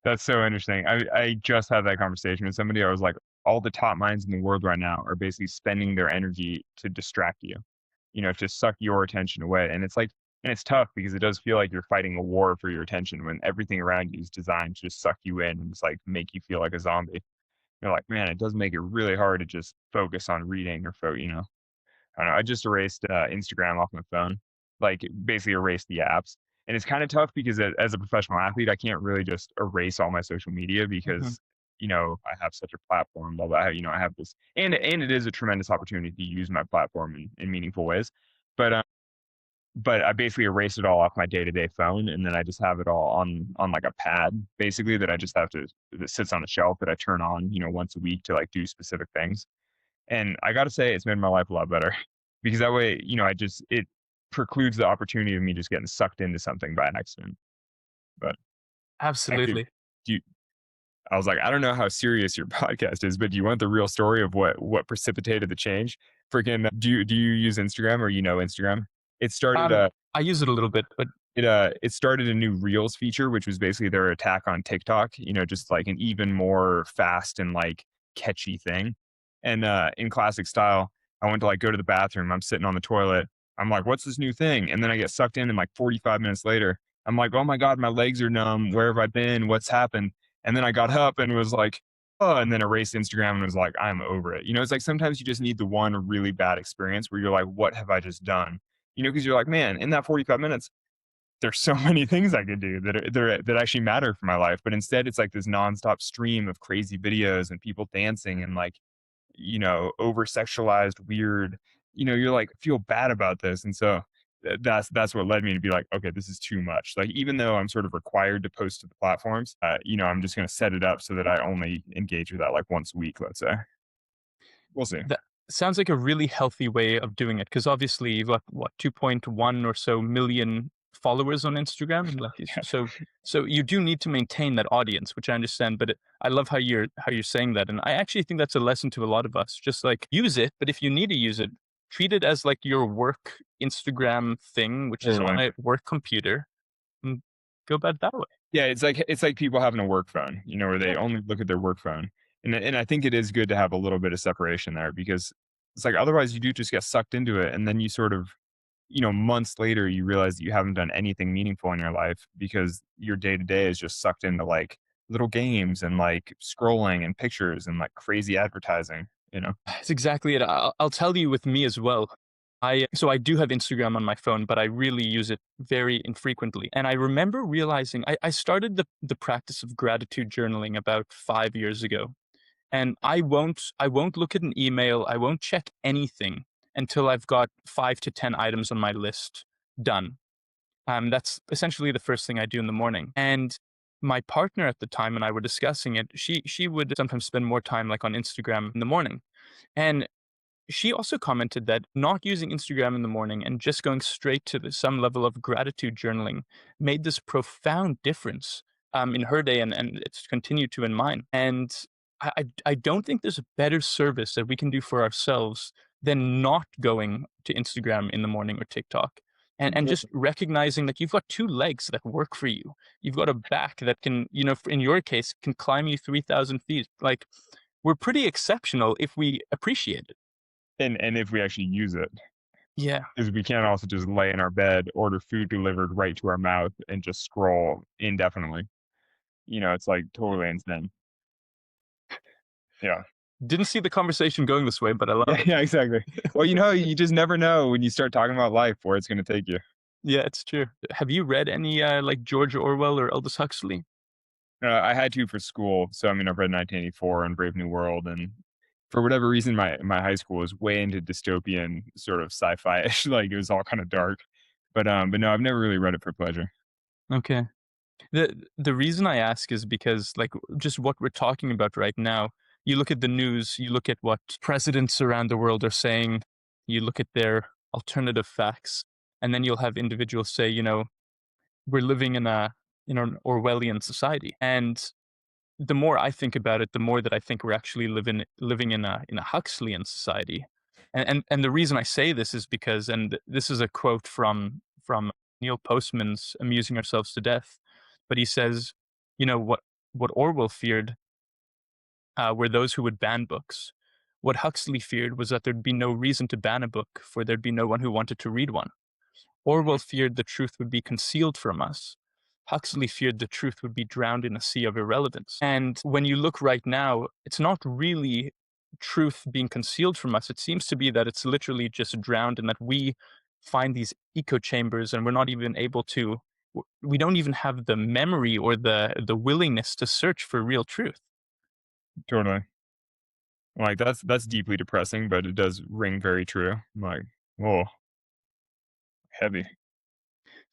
That's so interesting. I just had that conversation with somebody. I was like, all the top minds in the world right now are basically spending their energy to distract you, to suck your attention away. And it's like, and it's tough because it does feel like you're fighting a war for your attention when everything around you is designed to just suck you in and just like make you feel like a zombie. You're like, man, it does make it really hard to just focus on reading or. I don't know. I just erased Instagram off my phone, like basically erased the apps. And it's kind of tough because as a professional athlete, I can't really just erase all my social media Mhm. because I have such a platform. Blah, blah, I have this, and it is a tremendous opportunity to use my platform in meaningful ways. But but I basically erased it all off my day to day phone, and then I just have it all on like a pad, basically that I just have to that sits on a shelf that I turn on, once a week to like do specific things. And I gotta say, it's made my life a lot better because that way, it precludes the opportunity of me just getting sucked into something by accident. But actually, Absolutely. do you, I was like, I don't know how serious your podcast is, but do you want the real story of what precipitated the change? Freaking, do you use Instagram or Instagram? It started I use it a little bit, but it started a new Reels feature, which was basically their attack on TikTok. Just like an even more fast and like catchy thing. And in classic style, I went to like go to the bathroom. I'm sitting on the toilet. I'm like, what's this new thing? And then I get sucked in, and like 45 minutes later, I'm like, oh my god, my legs are numb. Where have I been? What's happened? And then I got up and was like, oh, and then erased Instagram and was like, I'm over it. It's like sometimes you just need the one really bad experience where you're like, what have I just done? Because you're like, man, in that 45 minutes, there's so many things I could do that actually matter for my life. But instead, it's like this nonstop stream of crazy videos and people dancing and like, over sexualized, weird, you're like, feel bad about this. And so that's what led me to be like, okay, this is too much. Like, even though I'm sort of required to post to the platforms, I'm just going to set it up so that I only engage with that like once a week, let's say. We'll see. that sounds like a really healthy way of doing it. Because obviously you've got, what, 2.1 or so million followers on Instagram? Like, so you do need to maintain that audience, which I understand, but I love how you're saying that, and I actually think that's a lesson to a lot of us. Just, like, use it, but if you need to use it, treat it as, like, your work Instagram thing, which is on Totally. a work computer, and go about it that way. Yeah, it's like people having a work phone, where they Yeah. only look at their work phone. And I think it is good to have a little bit of separation there because it's like otherwise you do just get sucked into it and then you sort of, months later you realize that you haven't done anything meaningful in your life because your day to day is just sucked into like little games and like scrolling and pictures and like crazy advertising. That's exactly it. I'll tell you with me as well. I do have Instagram on my phone, but I really use it very infrequently. And I remember realizing I started the practice of gratitude journaling about 5 years ago. And I won't look at an email, I won't check anything until I've got 5 to 10 items on my list done. That's essentially the first thing I do in the morning. And my partner at the time, and I were discussing it, she would sometimes spend more time like on Instagram in the morning. And she also commented that not using Instagram in the morning and just going straight to some level of gratitude journaling made this profound difference in her day, and it's continued to in mine. And I don't think there's a better service that we can do for ourselves than not going to Instagram in the morning or TikTok. And just recognizing that you've got two legs that work for you. You've got a back that can, in your case, can climb you 3,000 feet. Like, we're pretty exceptional if we appreciate it. And if we actually use it, Yeah. because we can't also just lay in our bed, order food delivered right to our mouth, and just scroll indefinitely. It's like totally insane. Yeah. Didn't see the conversation going this way, but I love Yeah, it. yeah, exactly. Well, you just never know when you start talking about life where it's gonna take you. Yeah, it's true. Have you read any, like, George Orwell or Aldous Huxley? I had to for school, so I mean, I've read 1984 and Brave New World, and for whatever reason, my high school was way into dystopian sort of sci-fi-ish, like it was all kind of dark. But no, I've never really read it for pleasure. Okay. The reason I ask is because, like, just what we're talking about right now, you look at the news, you look at what presidents around the world are saying, you look at their alternative facts, and then you'll have individuals say, "We're living in an Orwellian society." And the more I think about it, the more that I think we're actually living in a Huxleyan society. And the reason I say this is because, and this is a quote from Neil Postman's "Amusing Ourselves to Death," but he says, "What what Orwell feared were those who would ban books. What Huxley feared was that there'd be no reason to ban a book, for there'd be no one who wanted to read one. Orwell feared the truth would be concealed from us. Huxley feared the truth would be drowned in a sea of irrelevance. And when you look right now, it's not really truth being concealed from us. It seems to be that it's literally just drowned and that we find these echo chambers and we're not even able to, we don't even have the memory or the willingness to search for real truth. Totally. Like, that's deeply depressing, but it does ring very true. I'm like, "Whoa, heavy."